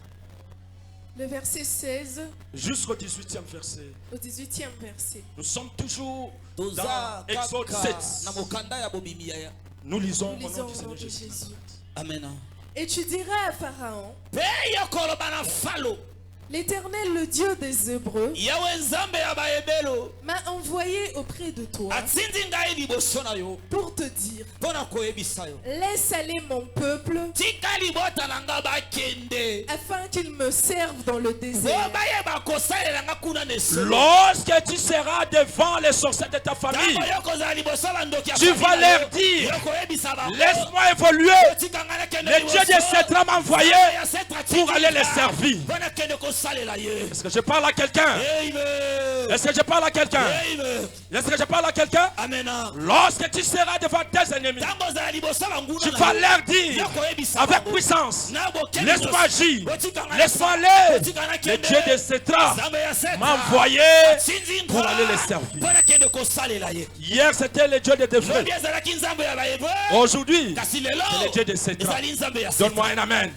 S2: Le verset 16
S1: jusqu'au 18e verset.
S2: Au 18e verset.
S1: Nous sommes toujours dans Exode 7. Nous lisons au nom du Seigneur Jésus. Amen.
S2: Et tu diras à Pharaon, l'Éternel, le Dieu des Hébreux, m'a envoyé auprès de toi pour te dire, laisse aller mon peuple afin qu'il me serve dans le désert.
S1: Lorsque tu seras devant les sorciers de ta famille, tu vas leur dire, laisse-moi évoluer. Le Dieu de Sétra m'a envoyé pour aller les servir. Est-ce que je parle à quelqu'un? Est-ce que je parle à quelqu'un? Est-ce que je parle à quelqu'un? Lorsque tu seras devant tes ennemis, tu vas leur dire avec puissance, laisse-moi agir, laisse-moi aller. Le Dieu de Sétra m'a envoyé pour aller les servir. Hier c'était le Dieu de Défré. Aujourd'hui c'est le Dieu de Sétra. Donne-moi un amen.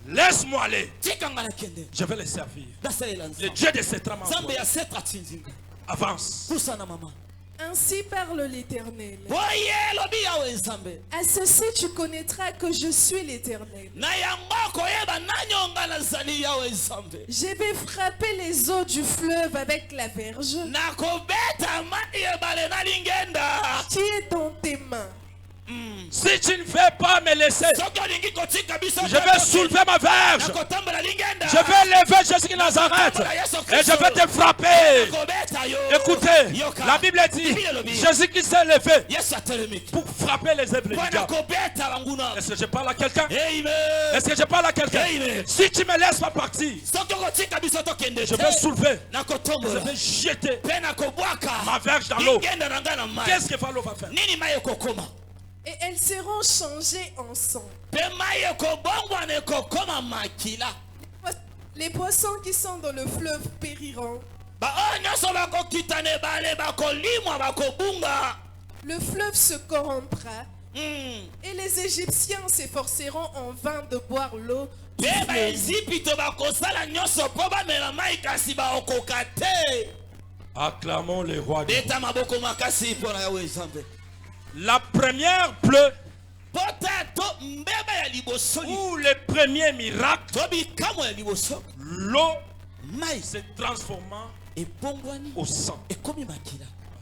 S1: Laisse-moi aller. Je vais les servir. Le Dieu de Sétra m'a envoyé. Avance.
S2: Ainsi parle l'Éternel. À ceci tu connaîtras que je suis l'Éternel. Je vais frapper les eaux du fleuve avec la verge qui est dans tes mains.
S1: Si tu ne veux pas me laisser, je vais soulever ma verge. Je vais lever Jésus de Nazareth et je vais te frapper. Écoutez, la Bible dit Jésus qui s'est levé pour frapper les œuvres du diable. Est-ce que je parle à quelqu'un? Est-ce que je parle à quelqu'un? Si tu me laisses pas partir, je vais soulever, je vais jeter ma verge dans l'eau. Qu'est-ce que l'eau va faire?
S2: Et elles seront changées en sang. Les poissons qui sont dans le fleuve périront. Le fleuve se corrompra. Et les Égyptiens s'efforceront en vain de boire l'eau.
S1: Acclamons les rois. La première pleut ou les premiers miracles, l'eau se transformant au sang.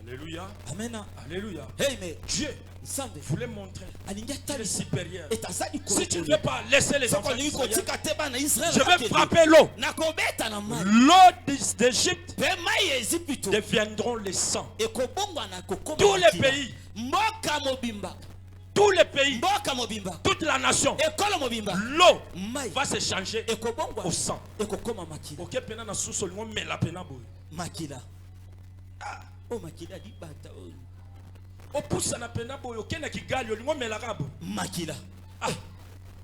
S1: Alléluia.
S5: Amen.
S1: Alléluia.
S5: Amen.
S1: Dieu voulait montrer qu'il est supérieur. Si tu ne veux pas laisser les enfants d'Israël, je vais frapper l'eau. L'eau d'Égypte deviendront les sangs. Tous les pays, toute la nation, l'eau va se changer au sang.
S5: Oh makila di bata oh.
S1: Opusa na pena boyo kena kigali olingo melaka bo.
S5: Makila.
S1: Ah.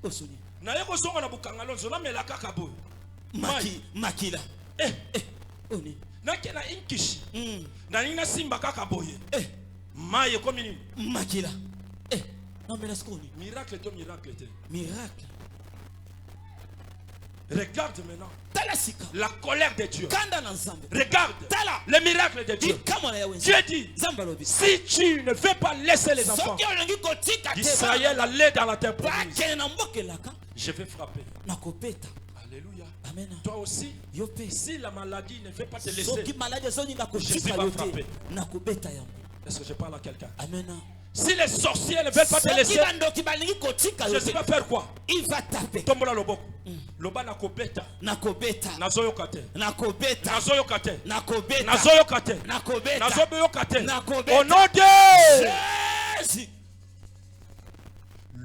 S5: Osoni.
S1: Na yeko songa na bukangalo zona melaka kabo.
S5: Makila.
S1: Oni. Na kena inkishi. Na nina simba kaka boye. Maye komi nini?
S5: Makila. Non mais laisse koni.
S1: Miracle to miracle te.
S5: Miracle.
S1: Regarde maintenant la colère de Dieu. Regarde le miracle de Dieu. Dieu dit, si tu ne veux pas laisser les enfants d'Israël aller dans la terre promise, je vais frapper. Alléluia.
S5: Amen.
S1: Toi aussi, si la maladie ne veut pas te laisser, je vais pas frapper. Est-ce que je parle à quelqu'un?
S5: Amen.
S1: Si les sorciers ne veulent pas te laisser, je sais pas faire quoi.
S5: Il va taper.
S1: Tombola loboko. Loba nakobeta.
S5: Nakobeta.
S1: Nazoyokate.
S5: Nakobeta.
S1: Nazoyokate.
S5: Nakobeta.
S1: Nazoyokate.
S5: Nakobeta.
S1: Nazoyokate.
S5: Nakobeta.
S1: Au nom de
S5: Jésus.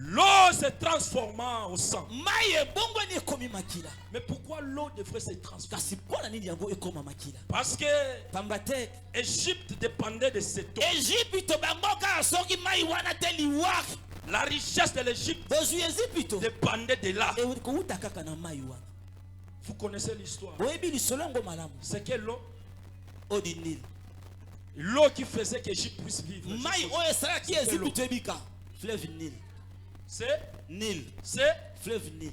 S1: L'eau se transformant au sang.
S5: Mais
S1: pourquoi l'eau devrait se transformer?
S5: Parce que
S1: Égypte dépendait de cette eau. La richesse de l'Égypte dépendait de là. Vous connaissez l'histoire. C'est quelle l'eau? L'eau qui faisait qu'Égypte puisse vivre.
S5: Fleuve Nil.
S1: C'est
S5: Nil.
S1: C'est
S5: fleuve Nil.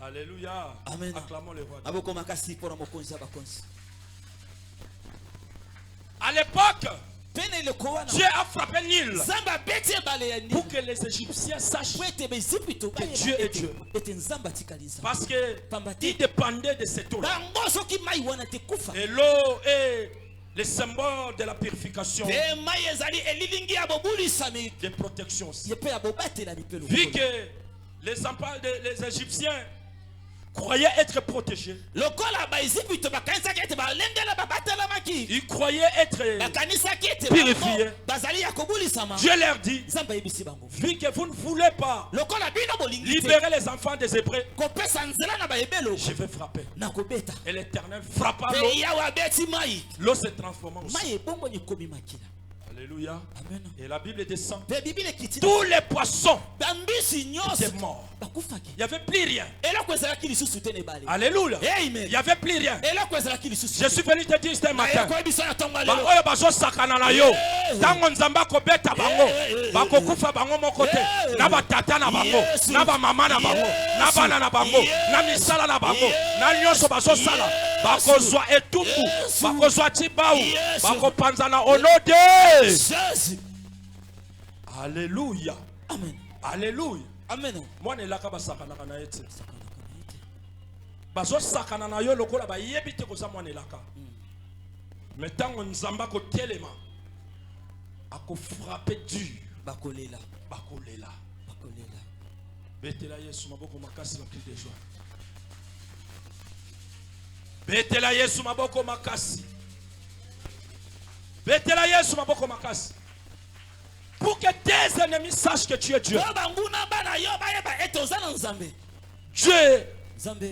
S1: Alléluia.
S5: Amen.
S1: Acclamons le roi. À l'époque, Dieu a frappé Nil pour que les Égyptiens sachent que Dieu est Dieu. Parce qu'ils dépendaient de cette eau. Et l'eau est le symbole de la purification, de protection. Vu que les enfants des Égyptiens croyaient être protégés, ils croyaient être purifiés. Dieu leur dit, vu que vous ne voulez pas libérer les enfants des Hébreux, je vais frapper. Et l'Éternel frappa l'eau. L'eau se transforma au sang. Alléluia.
S5: Amen.
S1: Et la Bible descend. Tous les poissons étaient morts. Il n'y avait plus rien. Alléluia.
S5: Amen.
S1: Il n'y avait plus rien. Je suis venu te dire ce matin. Tango nzamba ko beta bango bako kufa bango mokote na batata na bango na ba mama na bango na bana na bango na misala na bango na nyonso baso sala bako zwa etumbu bako zwa tibau bako panzana au nom de
S5: Jésus.
S1: Alléluia.
S5: Amen.
S1: Alléluia.
S5: Amen.
S1: Moi ne laka basakana kana ete baso sakana na yo lokola ba yebite ko za moi ne laka mais tango nzamba ko telema ako frapper dur
S5: bakolela
S1: betela Yesu maboko makasi na cri de joie. Betela Yesu maboko makasi. Betela Yesu maboko makasi. Pour que tes ennemis sachent que tu es Dieu. Dieu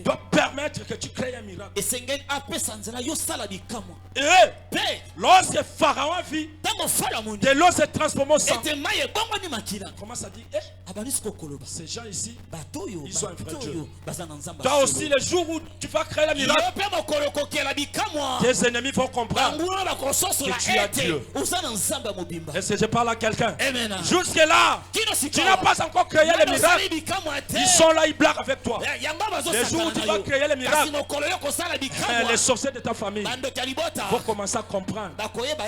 S1: doit permettre que tu crées un miracle. Et lorsque Pharaon vit de l'eau se transformer en sang, comment ça dit? Ces gens ici, ils ont un vrai Dieu. Toi aussi, le jour où tu vas créer le miracle, tes ennemis vont comprendre que tu as Dieu. Est-ce que je parle à quelqu'un? Jusque là, tu n'as pas encore créé le miracle. Ils sont là, ils blaguent avec toi. Les jours où tu vas créer le miracle, les sorciers de ta famille vont commencer à comprendre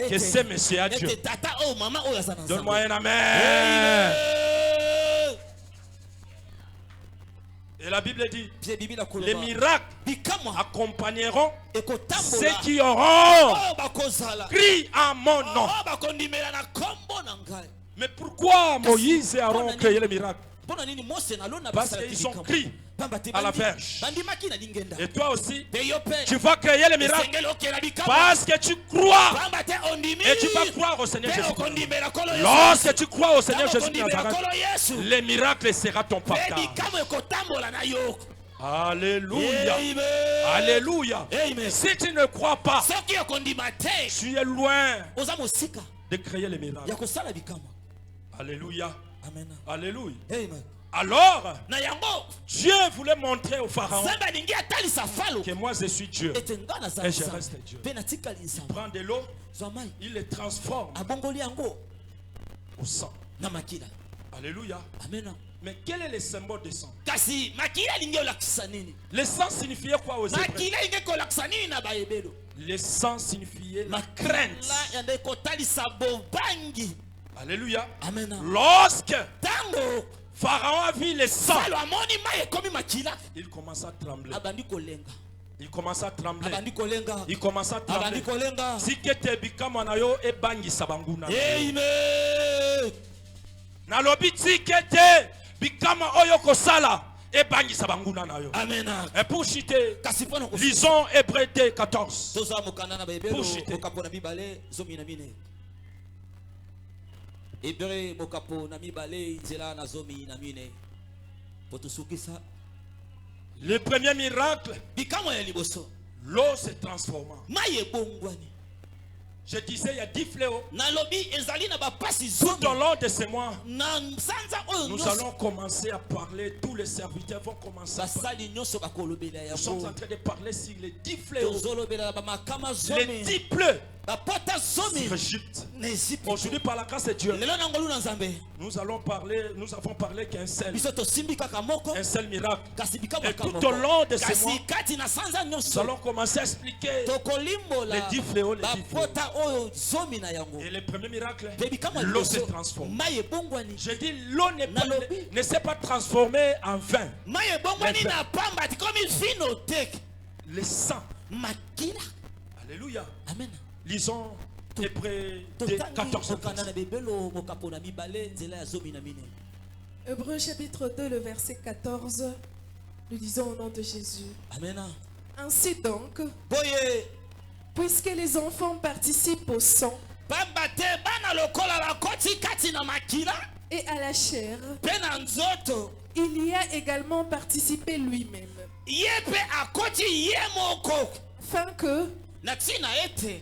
S1: que c'est monsieur à Dieu. Donne-moi un amen. Et la Bible dit, les miracles accompagneront ceux qui auront crié à mon nom. Mais pourquoi Moïse et Aaron ont créé les miracles? Parce qu'ils ont crié à la verge. Et toi aussi, tu vas créer les miracles parce que tu crois. Et tu vas croire au Seigneur Jésus. Lorsque tu crois au Seigneur Jésus, les miracles seront ton partage. Alléluia. Alléluia. Si tu ne crois pas, tu es loin de créer les miracles. Alléluia. Alléluia. Alors, Dieu voulait montrer au Pharaon que moi je suis Dieu et je reste Dieu. Il prend de l'eau, il les transforme au sang. Alléluia. Mais quel est le symbole de sang? Le sang signifiait quoi aux Hébreux? Le sang signifiait la crainte. Alléluia. Lorsque Pharaon a vu le sang, il commence à trembler. Il commence à trembler. Il commence à trembler. Si kete bikama na yo e bangi sabanguna. Amen. Na lobi si kete bikama oyo kosala e bangi sabanguna na yo. Amen. Et pour citer, lisons Hébreux 14. Pour citer.
S5: Hébreu mokapo na mibale nzela na zomi na mine. Potusukisa.
S1: Le premier miracle, l'eau se transforma. Je disais, il y a 10 fléaux. Tout au long de ces mois, nous allons commencer à parler. Tous les serviteurs vont commencer à parler. Nous sommes en train de parler sur les 10 fléaux. Les 10 plaies sur Égypte. Aujourd'hui, par la grâce de Dieu, nous avons parlé qu'un seul miracle. Et tout au long de ces mois, nous allons commencer à expliquer les 10 fléaux. Et le premier miracle, l'eau se transforme. Je dis, l'eau ne s'est pas transformée en vin. Le sang. Alléluia. Amen. Lisons Hébreux 14.
S2: Hébreux chapitre 2, le verset 14. Nous disons au nom de Jésus. Amen. Ainsi donc, puisque les enfants participent au sang et à la chair, il y a également participé lui-même, afin que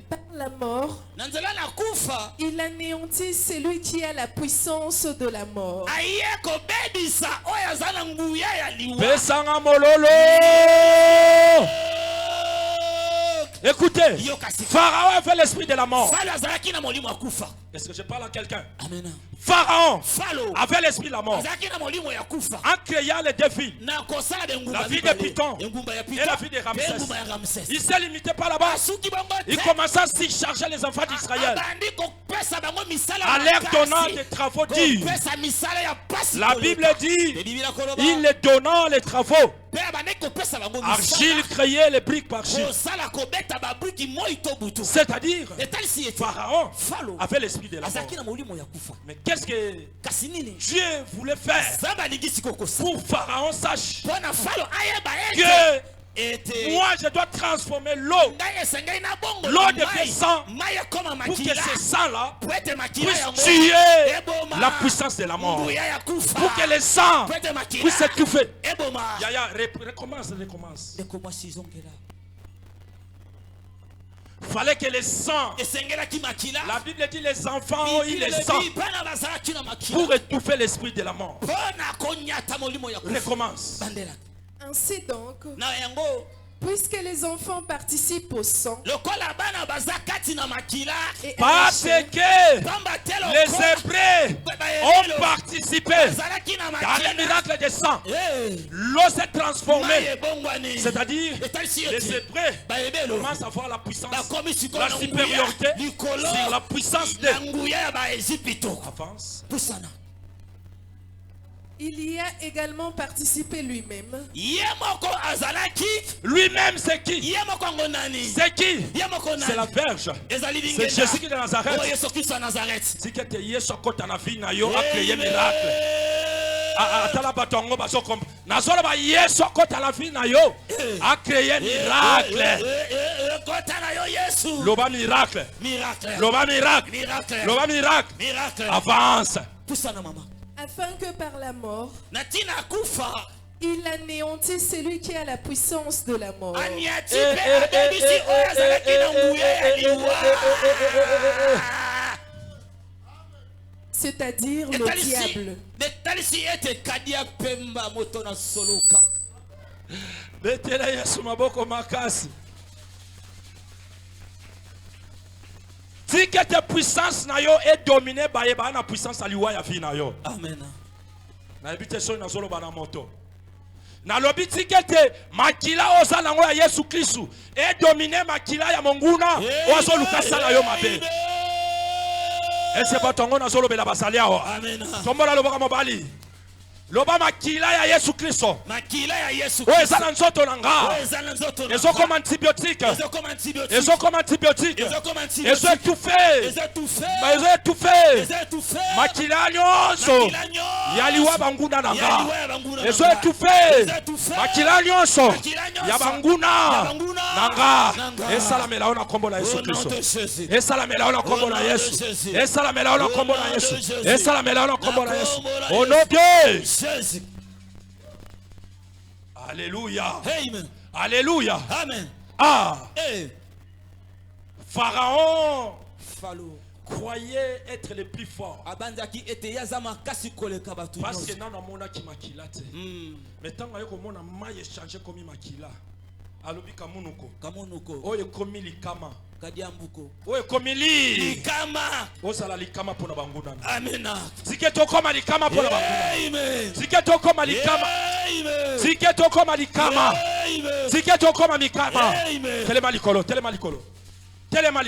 S2: par la mort, il anéantit celui qui a la puissance de la mort.
S1: Écoutez, Pharaon avait l'esprit de la mort. Est-ce que je parle à quelqu'un? Pharaon avait l'esprit de la mort. En créant les deux filles, la vie de Python et la vie de Ramsès, il s'est limité par là-bas. Il commença à s'y charger les enfants d'Israël en leur donnant des travaux durs. La Bible dit, il les donnant les travaux. Argile créait les briques par argile. C'est-à-dire, Pharaon avait l'esprit de la mort. Mais qu'est-ce que Dieu voulait faire pour Pharaon sache que moi je dois transformer l'eau devient sang pour que ce sang là puisse tuer la puissance de la mort. Pour que les sangs puissent s'étouffer. Yaya, recommence. Fallait que les sangs, la Bible dit les enfants ont eu les sangs pour étouffer l'esprit de la mort. Recommence.
S2: Ainsi donc, puisque les enfants participent au sang,
S1: parce que les Hébreux ont participé dans le miracle du sang, l'eau s'est transformée. C'est-à-dire, les Hébreux commencent à voir la puissance, la supériorité sur la puissance de avance.
S2: Il y a également participé lui-même.
S1: Lui-même, c'est qui? C'est qui? C'est la Vierge. C'est Jésus qui est de Nazareth. Si tu es Yesu kota na vie na yo a créé miracle. Atala batongo basokom. Nazolo ba Yesu kota na vie na yo a créé miracle. Loba miracle. Loba miracle. Loba miracle. Avance.
S2: Afin que par la mort, il anéantit celui qui a la puissance de la mort. C'est-à-dire le diable.
S1: Si que ta puissance na yo est dominée par la puissance aliwa ya vie na yo.
S5: Amen.
S1: Na habite so na zolo bana moto. Na lobi ti que te makila ozala ngo ya Yesu Kristu est dominé makila ya monguna ozo lukasa na yo mabe. Et c'est pas tongo na zolo bela basali aho.
S5: Amen.
S1: Tombola loboka mobali. Loba makila ya Yesu Kristo.
S5: Makila ya Yesu
S1: Kristo. Eza na nzoto na nga. Ezo comme antibiotique. Ezo comme antibiotique. Ezo étouffé. Ezo étouffé. Makila nyonso. Yaliwa banguna na nga. Ezo étouffé. Makila nyonso. Ya banguna na nga. Esala mela ona kombo na Yesu Kristo. Esala mela ona kombo na Yesu. Esala mela ona kombo na Yesu. Esala mela ona kombo na Yesu. Au nom de Jésus. Alléluia.
S5: Amen.
S1: Alléluia.
S5: Amen.
S1: Ah.
S5: Hey.
S1: Pharaon croyait être le plus fort.
S5: Parce
S1: que non mona ki makila te. Mais tant que mona maille changer comme makila. Alobi kamunuko. Oye komi likama. Oye komi likama. Osala likama pona banguna.
S5: Amen.
S1: Siketo koma likama pona banguna.
S5: Amen.
S1: Siketo koma likama. Siketo koma likama. Siketo koma mikama. Telema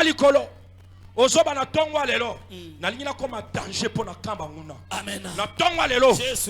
S1: likolo. Ozoba na tongwa lelo. Na lingina koma danger pona kamba nguna.
S5: Amen.
S1: Na tongwa lelo.